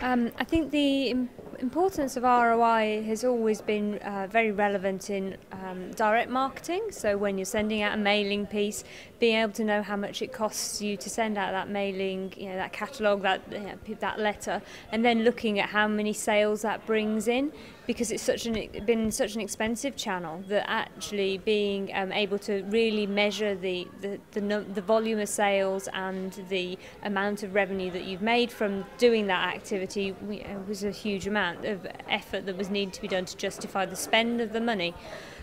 I think the importance of ROI has always been very relevant in direct marketing. So when you're sending out a mailing piece, being able to know how much it costs you to send out that mailing, that catalogue, that letter, and then looking at how many sales that brings in, because it's been such an expensive channel that actually being able to really measure the volume of sales and the amount of revenue that you've made from doing that activity was a huge amount of effort that was needed to be done to justify the spend of the money.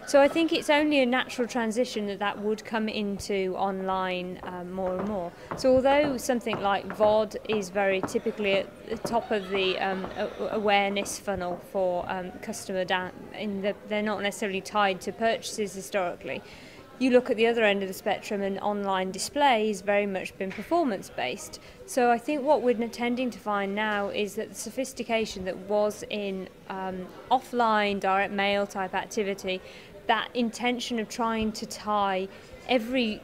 So I think it's only a natural transition that would come into online more and more. So although something like VOD is very typically at the top of the awareness funnel for customer they're not necessarily tied to purchases historically. You look at the other end of the spectrum, and online display has very much been performance based. So I think what we're tending to find now is that the sophistication that was in offline direct mail type activity, that intention of trying to tie every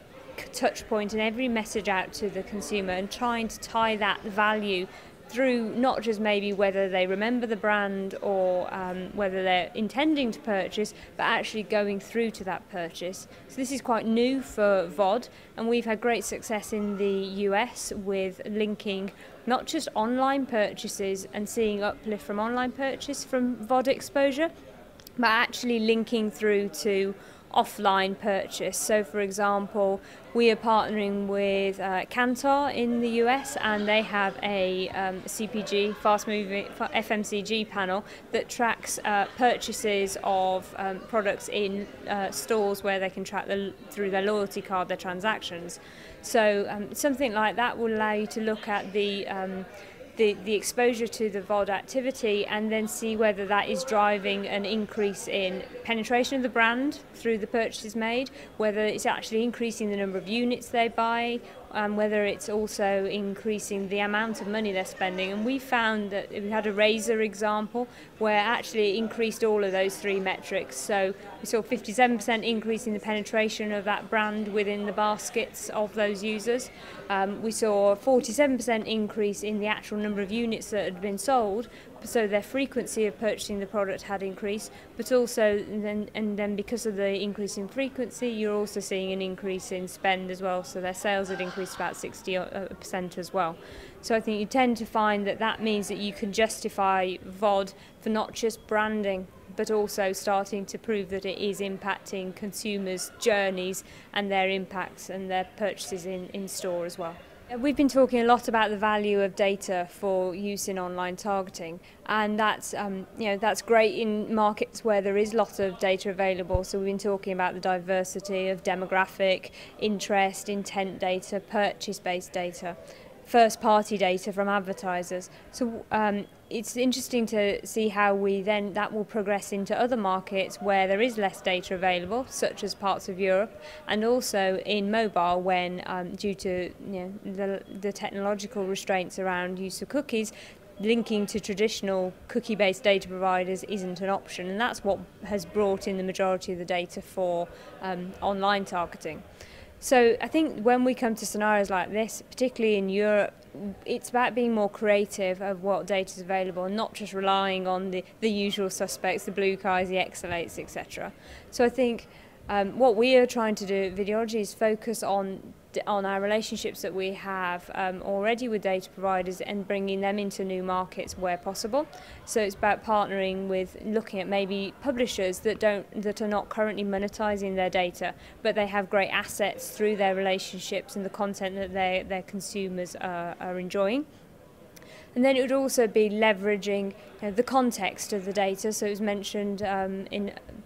touch point and every message out to the consumer and trying to tie that value through not just maybe whether they remember the brand or whether they're intending to purchase, but actually going through to that purchase. So this is quite new for VOD, and we've had great success in the US with linking not just online purchases and seeing uplift from online purchase from VOD exposure, but actually linking through to offline purchase. So for example, we are partnering with Kantar in the US, and they have a CPG, fast-moving FMCG panel that tracks purchases of products in stores where they can track through their loyalty card their transactions. So something like that will allow you to look at the exposure to the VOD activity and then see whether that is driving an increase in penetration of the brand through the purchases made, whether it's actually increasing the number of units they buy, whether it's also increasing the amount of money they're spending. And we found that we had a razor example where actually it increased all of those three metrics. So we saw 57% increase in the penetration of that brand within the baskets of those users. We saw a 47% increase in the actual number of units that had been sold, so their frequency of purchasing the product had increased, but also then because of the increase in frequency, you're also seeing an increase in spend as well, so their sales had increased about 60% as well. So I think you tend to find that means that you can justify VOD for not just branding, but also starting to prove that it is impacting consumers' journeys and their impacts and their purchases in store as well. We've been talking a lot about the value of data for use in online targeting, and that's that's great in markets where there is lots of data available. So we've been talking about the diversity of demographic, interest, intent data, purchase-based data, first-party data from advertisers. So it's interesting to see how that will progress into other markets where there is less data available, such as parts of Europe, and also in mobile when, due to the technological restraints around use of cookies, linking to traditional cookie-based data providers isn't an option, and that's what has brought in the majority of the data for online targeting. So I think when we come to scenarios like this, particularly in Europe, it's about being more creative of what data is available and not just relying on the usual suspects, the Blue Skies, the X-Alates, etc. So I think what we are trying to do at Videology is focus on our relationships that we have already with data providers and bringing them into new markets where possible. So it's about partnering with, looking at maybe publishers that are not currently monetizing their data, but they have great assets through their relationships and the content that their consumers are enjoying. And then it would also be leveraging the context of the data. So it was mentioned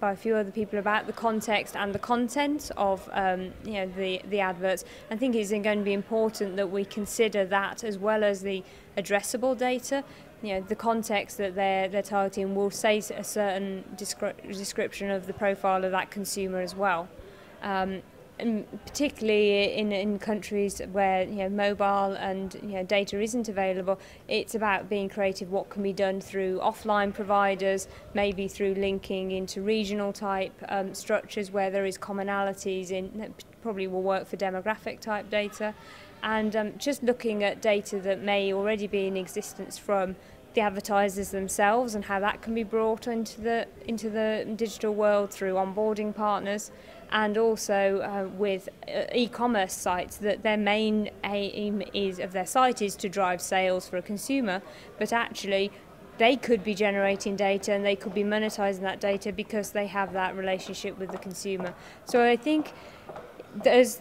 by a few other people about the context and the content of the adverts. I think it's going to be important that we consider that as well as the addressable data. The context that they're targeting will say a certain description of the profile of that consumer as well. And particularly in countries where mobile and data isn't available, it's about being creative. What can be done through offline providers, maybe through linking into regional type structures where there is commonalities in, that probably will work for demographic type data, and just looking at data that may already be in existence from the advertisers themselves and how that can be brought into the digital world through onboarding partners, and also with e-commerce sites that their main aim of their site is to drive sales for a consumer, but actually they could be generating data and they could be monetizing that data because they have that relationship with the consumer. So I think as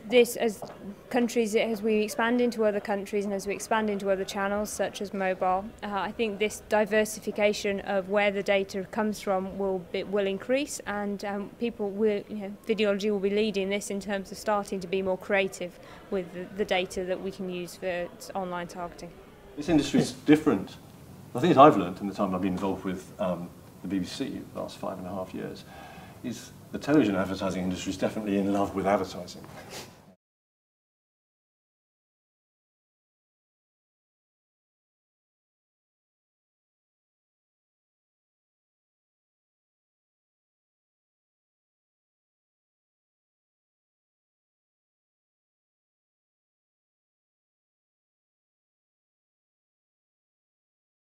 countries, as we expand into other countries and as we expand into other channels such as mobile, I think this diversification of where the data comes from will increase, and people will, Videology will be leading this in terms of starting to be more creative with the data that we can use for online targeting. This industry is different. The thing that I've learned in the time I've been involved with the BBC the last 5.5 years is the television advertising industry is definitely in love with advertising.